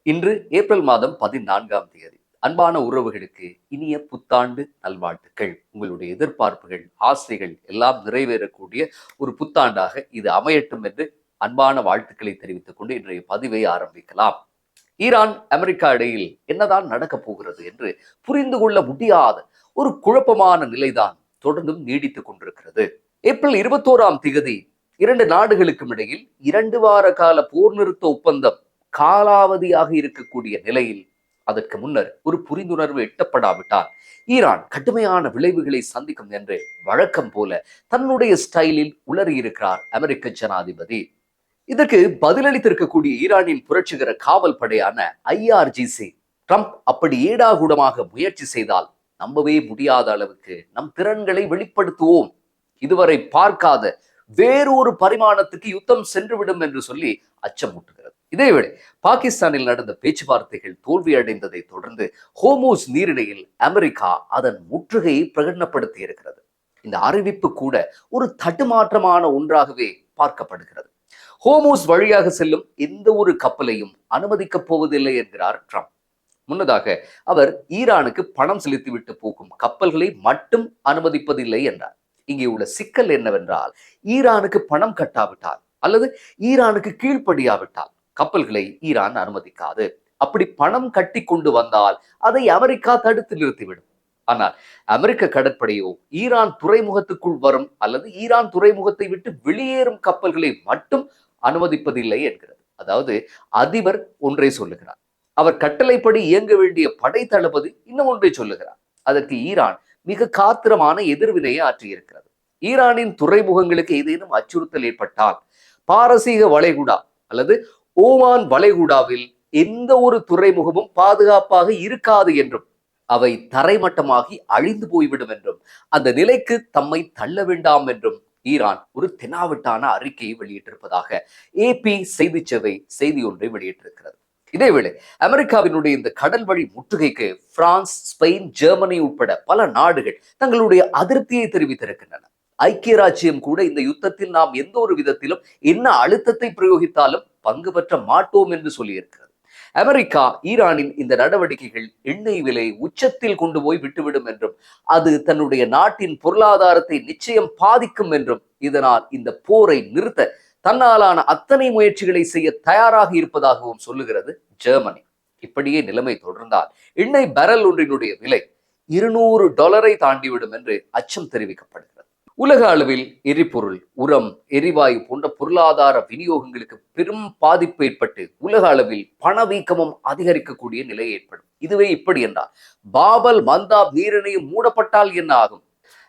இன்று ஏப்ரல் மாதம் 14ஆம் தேதி. அன்பான உறவுகளுக்கு இனிய புத்தாண்டு நல்வாழ்த்துக்கள். உங்களுடைய எதிர்பார்ப்புகள், ஆசைகள் எல்லாம் நிறைவேறக்கூடிய ஒரு புத்தாண்டாக இது அமையட்டும் என்று அன்பான வாழ்த்துக்களை தெரிவித்துக் கொண்டு இன்றைய பதிவை ஆரம்பிக்கலாம். ஈரான், அமெரிக்கா இடையில் என்னதான் நடக்கப் போகிறது என்று புரிந்து கொள்ள முடியாத ஒரு குழப்பமான நிலைதான் தொடர்ந்தும் நீடித்துக் கொண்டிருக்கிறது. ஏப்ரல் 21ஆம் தேதி 2 நாடுகளுக்கும் இடையில் 2 வார கால போர் நிறுத்த ஒப்பந்தம் காலாவதியாக இருக்கக்கூடிய நிலையில் அதற்கு முன்னர் ஒரு புரிந்துணர்வு எட்டப்படாவிட்டால் ஈரான் கடுமையான விளைவுகளை சந்திக்கும் என்று வழக்கம் போல தன்னுடைய ஸ்டைலில் உளறியிருக்கிறார் அமெரிக்க ஜனாதிபதி. இதற்கு பதிலளித்திருக்கக்கூடிய ஈரானின் புரட்சிகர காவல் படையான IRGC, ட்ரம்ப் அப்படி ஏடாகூடமாக முயற்சி செய்தால் நம்பவே முடியாத அளவுக்கு நம் திறன்களை வெளிப்படுத்துவோம், இதுவரை பார்க்காத வேறொரு பரிமாணத்துக்கு யுத்தம் சென்றுவிடும் என்று சொல்லி அச்சமூட்டுகிறது. இதேவேளை பாகிஸ்தானில் நடந்த பேச்சுவார்த்தைகள் தோல்வியடைந்ததை தொடர்ந்து ஹோமூஸ் நீரிணையில் அமெரிக்கா அதன் முற்றுகையை பிரகடனப்படுத்தி இருக்கிறது. இந்த அறிவிப்பு கூட ஒரு தடுமாற்றமான ஒன்றாகவே பார்க்கப்படுகிறது. ஹோமூஸ் வழியாக செல்லும் எந்த ஒரு கப்பலையும் அனுமதிக்கப் போவதில்லை என்கிறார் ட்ரம்ப். முன்னதாக அவர் ஈரானுக்கு பணம் செலுத்திவிட்டு போகும் கப்பல்களை மட்டும் அனுமதிப்பதில்லை என்றார். இங்கே உள்ள சிக்கல் என்னவென்றால், ஈரானுக்கு பணம் கட்டாவிட்டால் அல்லது ஈரானுக்கு கீழ்ப்படியாவிட்டால் கப்பல்களை ஈரான் அனுமதிக்காது. அப்படி பணம் கட்டி கொண்டு வந்தால் அதை அமெரிக்கா தடுத்து நிறுத்திவிடும். ஆனால் அமெரிக்க கடற்படையோ ஈரான் துறைமுகத்துக்குள் வரும் அல்லது ஈரான் துறைமுகத்தை விட்டு வெளியேறும் கப்பல்களை மட்டும் அனுமதிப்பதில்லை என்கிறது. அதாவது அதிபர் ஒன்றை சொல்லுகிறார், அவர் கட்டளைப்படி இயங்க வேண்டிய படை தளபதி இன்னும் ஒன்றை சொல்லுகிறார். அதற்கு ஈரான் மிக காத்திரமான எதிர்வினையை ஆற்றியிருக்கிறது. ஈரானின் துறைமுகங்களுக்கு ஏதேனும் அச்சுறுத்தல் ஏற்பட்டால் பாரசீக வளைகுடா அல்லது ஓமான் வளைகுடாவில் எந்த ஒரு துறைமுகமும் பாதுகாப்பாக இருக்காது என்றும் அவை தரைமட்டமாகி அழிந்து போய்விடும் என்றும் அந்த நிலைக்கு தம்மை தள்ள வேண்டாம் என்றும் ஈரான் ஒரு தெனாவட்டான அறிக்கையை வெளியிட்டிருப்பதாக AP செய்தி சேவை செய்தி ஒன்றை வெளியிட்டிருக்கிறது. இதேவேளை அமெரிக்காவினுடைய இந்த கடல் வழி முற்றுகைக்கு பிரான்ஸ், ஸ்பெயின், ஜெர்மனி உட்பட பல நாடுகள் தங்களுடைய அதிருப்தியை தெரிவித்திருக்கின்றன. ஐக்கிய ராஜ்யம் கூட இந்த யுத்தத்தில் நாம் எந்த ஒரு விதத்திலும் என்ன அழுத்தத்தை பிரயோகித்தாலும் பங்கு பெற்ற மாட்டோம் என்று சொல்லியிருக்கிறது. அமெரிக்கா ஈரானின் இந்த நடவடிக்கைகள் எண்ணெய் விலை உச்சத்தில் கொண்டு போய் விட்டுவிடும் என்றும் அது தன்னுடைய நாட்டின் பொருளாதாரத்தை நிச்சயம் பாதிக்கும் என்றும் இதனால் இந்த போரை நிறுத்த தன்னாலான அத்தனை முயற்சிகளை செய்ய தயாராக இருப்பதாகவும் சொல்லுகிறது ஜெர்மனி. இப்படியே நிலைமை தொடர்ந்தால் எண்ணெய் பேரல் ஒன்றினுடைய விலை $200 தாண்டிவிடும் என்று அச்சம் தெரிவிக்கப்படுகிறது. உலக அளவில் எரிபொருள், உரம், எரிவாயு போன்ற பொருளாதார விநியோகங்களுக்கு பெரும் பாதிப்பு ஏற்பட்டு உலக அளவில் பணவீக்கமும் அதிகரிக்கக்கூடிய நிலை ஏற்படும். இதுவே இப்படி என்றால் பாபல் மந்தாப் நீரிணையும் மூடப்பட்டால் என்ன ஆகும்?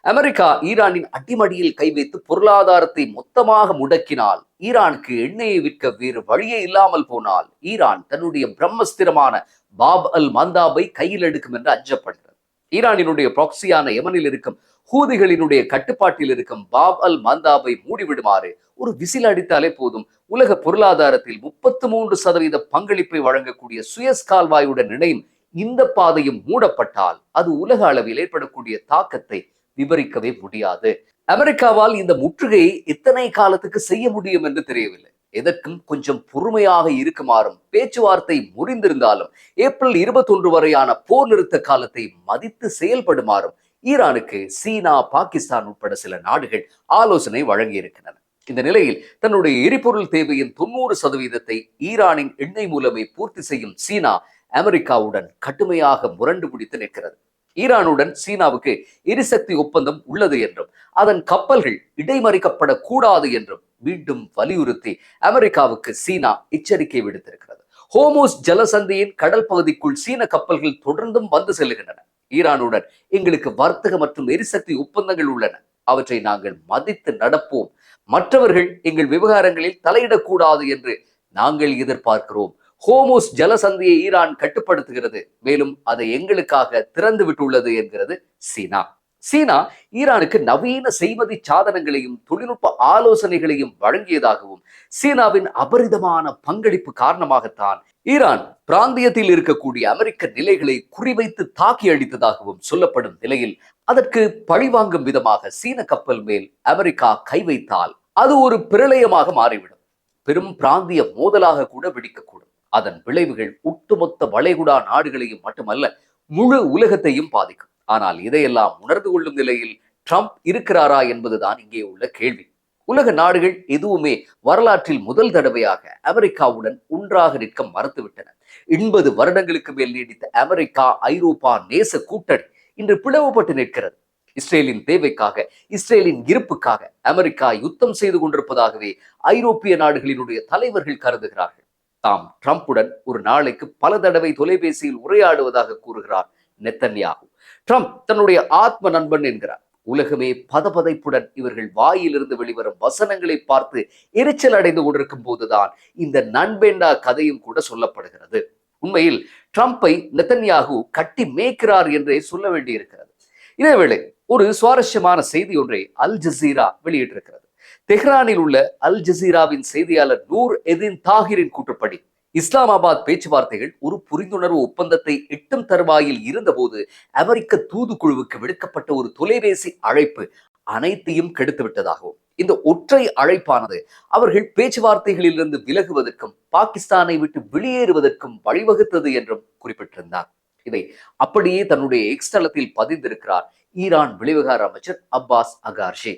அமெரிக்கா ஈரானின் அடிமடியில் கை வைத்து பொருளாதாரத்தை மொத்தமாக முடக்கினால், ஈரானுக்கு எண்ணெயை விற்க வேறு வழியே இல்லாமல் போனால் ஈரான் தன்னுடைய பிரம்மஸ்திரமான பாப் அல் மந்தாபை கையில் எடுக்கும் என்று அஞ்சப்படுகிறது. ஈரானினுடைய ப்ராக்சியான யமனில் இருக்கும் ஹூதிகளினுடைய கட்டுப்பாட்டில் இருக்கும் பாப் அல் மந்தாபை மூடிவிடுமாறு ஒரு விசில் அடித்தாலே போதும், உலக பொருளாதாரத்தில் 33% பங்களிப்பை வழங்கக்கூடிய சுயஸ் கால்வாயுடன் இணையும் இந்த பாதையும் மூடப்பட்டால் அது உலக அளவில் ஏற்படக்கூடிய தாக்கத்தை விவரிக்கவே முடியாது. அமெரிக்காவால் இந்த முற்றுகையை எத்தனை காலத்துக்கு செய்ய முடியும் என்று தெரியவில்லை. எதற்கும் கொஞ்சம் பொறுமையாக இருக்குமாறும் பேச்சுவார்த்தை முறிந்திருந்தாலும் ஏப்ரல் 21 வரையான போர் நிறுத்த காலத்தை மதித்து செயல்படுமாறும் ஈரானுக்கு சீனா, பாகிஸ்தான் உட்பட சில நாடுகள் ஆலோசனை வழங்கி இருக்கின்றன. இந்த நிலையில் தன்னுடைய எரிபொருள் தேவையின் 90% ஈரானின் எண்ணெய் மூலமே பூர்த்தி செய்யும் சீனா அமெரிக்காவுடன் கடுமையாக முரண்டு பிடித்து நிற்கிறது. ஈரானுடன் சீனாவுக்கு எரிசக்தி ஒப்பந்தம் உள்ளது என்றும் அதன் கப்பல்கள் இடைமறிக்கப்படக்கூடாது என்றும் மீண்டும் வலியுறுத்தி அமெரிக்காவுக்கு சீனா எச்சரிக்கை விடுத்திருக்கிறது. ஹோமூஸ் ஜலசந்தியின் கடல் பகுதிக்குள் சீன கப்பல்கள் தொடர்ந்தும் வந்து செல்லுகின்றன. ஈரானுடன் எங்களுக்கு வர்த்தக மற்றும் எரிசக்தி ஒப்பந்தங்கள் உள்ளன, அவற்றை நாங்கள் மதித்து நடப்போம், மற்றவர்கள் எங்கள் விவகாரங்களில் தலையிடக்கூடாது என்று நாங்கள் எதிர்பார்க்கிறோம். ஹோமூஸ் ஜலசந்தியை ஈரான் கட்டுப்படுத்துகிறது, மேலும் அதை எங்களுக்காக திறந்து விட்டுள்ளது என்கிறது சீனா. சீனா ஈரானுக்கு நவீன செய்வதி சாதனங்களையும் தொழில்நுட்ப ஆலோசனைகளையும் வழங்கியதாகவும் சீனாவின் அபரிதமான பங்களிப்பு காரணமாகத்தான் ஈரான் பிராந்தியத்தில் இருக்கக்கூடிய அமெரிக்க நிலைகளை குறிவைத்து தாக்கி அளித்ததாகவும் சொல்லப்படும் நிலையில் அதற்கு பழிவாங்கும் விதமாக சீன கப்பல் மேல் அமெரிக்கா கை வைத்தால் அது ஒரு பிரளயமாக மாறிவிடும். பெரும் பிராந்திய மோதலாக கூட வெடிக்கக்கூடும். அதன் விளைவுகள் ஒட்டுமொத்த வளைகுடா நாடுகளையும் மட்டுமல்ல, முழு உலகத்தையும் பாதிக்கும். ஆனால் இதையெல்லாம் உணர்ந்து கொள்ளும் நிலையில் ட்ரம்ப் இருக்கிறாரா என்பதுதான் இங்கே உள்ள கேள்வி. உலக நாடுகள் எதுவுமே வரலாற்றில் முதல் தடவையாக அமெரிக்காவுடன் ஒன்றாக நிற்க மறுத்துவிட்டன. 80 வருடங்களுக்கு மேல் நீடித்த அமெரிக்கா ஐரோப்பா நேச கூட்டணி இன்று பிளவுபட்டு நிற்கிறது. இஸ்ரேலின் தேவைக்காக, இஸ்ரேலின் இருப்புக்காக அமெரிக்கா யுத்தம் செய்து கொண்டிருப்பதாகவே ஐரோப்பிய நாடுகளினுடைய தலைவர்கள் கருதுகிறார்கள். தாம் ட்ரம்புடன் ஒரு நாளைக்கு பல தடவை தொலைபேசியில் உரையாடுவதாக கூறுகிறார் நெத்தன்யாகு. ட்ரம்ப் தன்னுடைய ஆத்ம நண்பன் என்கிறார். உலகமே பதபதைப்புடன் இவர்கள் வாயிலிருந்து வெளிவரும் வசனங்களை பார்த்து எரிச்சல் அடைந்து கொண்டிருக்கும் போதுதான் இந்த நண்பேண்டா கதையும் கூட சொல்லப்படுகிறது. உண்மையில் ட்ரம்பை நெத்தன்யாகு கட்டி மேய்க்கிறார் என்றே சொல்ல வேண்டியிருக்கிறது. இதேவேளை ஒரு சுவாரஸ்யமான செய்தி ஒன்றை அல் ஜசீரா வெளியிட்டிருக்கிறது. தெஹ்ரானில் உள்ள அல் ஜசீராவின் செய்தியாளர் நூர் எதின் தாகிரின் கூற்றுப்படி, இஸ்லாமாபாத் பேச்சுவார்த்தைகள் ஒரு புரிந்துணர்வு ஒப்பந்தத்தை எட்டும் தருவாயில் இருந்தபோது அமெரிக்க தூதுக்குழுவுக்கு விடுக்கப்பட்ட ஒரு தொலைபேசி அழைப்பு அனைத்தையும் கெடுத்து விட்டதாகவும், இந்த ஒற்றை அழைப்பானது அவர்கள் பேச்சுவார்த்தைகளிலிருந்து விலகுவதற்கும் பாகிஸ்தானை விட்டு வெளியேறுவதற்கும் வழிவகுத்தது என்றும் குறிப்பிட்டிருந்தார். இதை அப்படியே தன்னுடைய எக்ஸ் தளத்தில் பதிந்திருக்கிறார் ஈரான் வெளிவிவகார அமைச்சர் அப்பாஸ் அகார்ஷி.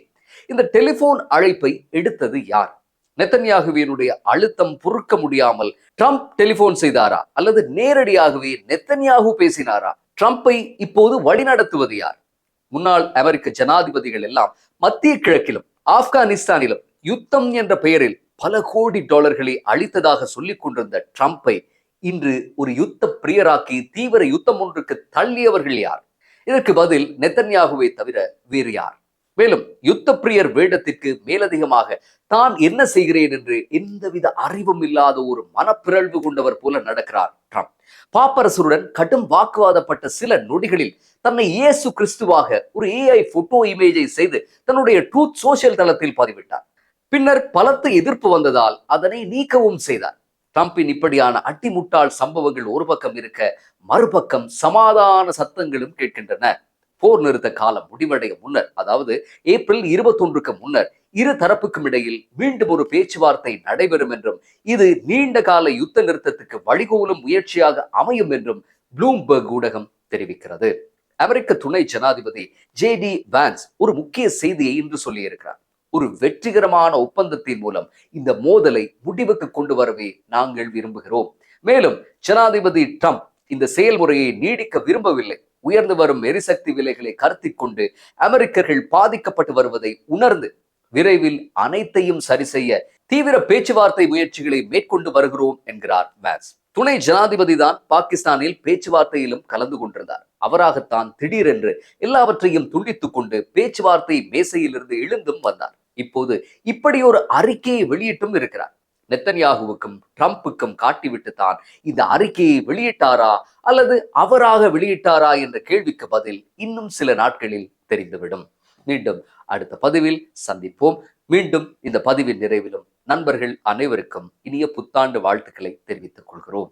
இந்த டெலிபோன் அழைப்பை எடுத்தது யார்? நெத்தன்யாகுவினுடைய அழுத்தம் பொறுக்க முடியாமல் ட்ரம்ப் டெலிபோன் செய்தாரா, அல்லது நேரடியாகவே நெத்தன்யாகு பேசினாரா? ட்ரம்பை இப்போது வழிநடத்துவது யார்? முன்னாள் அமெரிக்க ஜனாதிபதிகள் எல்லாம் மத்திய கிழக்கிலும் ஆப்கானிஸ்தானிலும் யுத்தம் என்ற பெயரில் பல கோடி டாலர்களை அளித்ததாக சொல்லிக் கொண்டிருந்த ட்ரம்பை இன்று ஒரு யுத்த பிரியராக்கி தீவிர யுத்தம் ஒன்றுக்கு தள்ளியவர்கள் யார்? இதற்கு பதில் நெத்தன்யாகுவை தவிர வேறு யார்? மேலும் யுத்த பிரியர் வேடத்திற்கு மேலதிகமாக தான் என்ன செய்கிறேன் என்று எந்தவித அறிவும் இல்லாத ஒரு மனப்பிறழ்வு கொண்டவர் போல நடக்கிறார் ட்ரம்ப். பாப்பரசருடன் கடும் வாக்குவாதப்பட்ட சில நொடிகளில் தன்னை இயேசு கிறிஸ்துவாக ஒரு AI போட்டோ இமேஜை செய்து தன்னுடைய ட்ரூத் சோசியல் தளத்தில் பதிவிட்டார். பின்னர் பலத்த எதிர்ப்பு வந்ததால் அதனை நீக்கவும் செய்தார். ட்ரம்பின் இப்படியான அட்டிமுட்டாள் சம்பவங்கள் ஒரு பக்கம் இருக்க, மறுபக்கம் சமாதான சத்தங்களும் கேட்கின்றன. போர் நிறுத்த காலம் முடிவடைய முன்னர், அதாவது ஏப்ரல் 21க்கு முன்னர் இரு தரப்புக்கும் இடையில் மீண்டும் ஒரு பேச்சுவார்த்தை நடைபெறும் என்றும், இது நீண்ட கால யுத்த நிறுத்தத்துக்கு வழிகோலும் முயற்சியாக அமையும் என்றும் ப்ளூம்பர்க் ஊடகம் தெரிவிக்கிறது. அமெரிக்க துணை ஜனாதிபதி JD வான்ஸ் ஒரு முக்கிய செய்தியை இன்று சொல்லியிருக்கிறார். ஒரு வெற்றிகரமான ஒப்பந்தத்தின் மூலம் இந்த மோதலை முடிவுக்கு கொண்டு வரவே நாங்கள் விரும்புகிறோம். மேலும் ஜனாதிபதி ட்ரம்ப் இந்த செயல்முறையை நீடிக்க விரும்பவில்லை. உயர்ந்து வரும் எரிசக்தி விலைகளை கருத்தில் கொண்டு அமெரிக்கர்கள் பாதிக்கப்பட்டு வருவதை உணர்ந்து விரைவில் அனைத்தையும் சரி செய்ய தீவிர பேச்சுவார்த்தை முயற்சிகளை மேற்கொண்டு வருகிறோம் என்கிறார் வான்ஸ். துணை ஜனாதிபதி தான் பாகிஸ்தானில் பேச்சுவார்த்தையிலும் கலந்து கொண்டிருந்தார். அவராகத்தான் திடீரென்று எல்லாவற்றையும் துண்டித்துக் கொண்டு பேச்சுவார்த்தை மேசையிலிருந்து எழுந்தும் வந்தார். இப்போது இப்படி ஒரு அறிக்கையை வெளியிட்டும் இருக்கிறார். நெத்தன்யாகுவுக்கும் ட்ரம்புக்கும் காட்டிவிட்டு தான் இந்த அறிக்கையை வெளியிட்டாரா அல்லது அவராக வெளியிட்டாரா என்ற கேள்விக்கு பதில் இன்னும் சில நாட்களில் தெரிந்துவிடும். மீண்டும் அடுத்த பதிவில் சந்திப்போம். மீண்டும் இந்த பதிவின் நிறைவிலும் நண்பர்கள் அனைவருக்கும் இனிய புத்தாண்டு வாழ்த்துக்களை தெரிவித்துக் கொள்கிறோம்.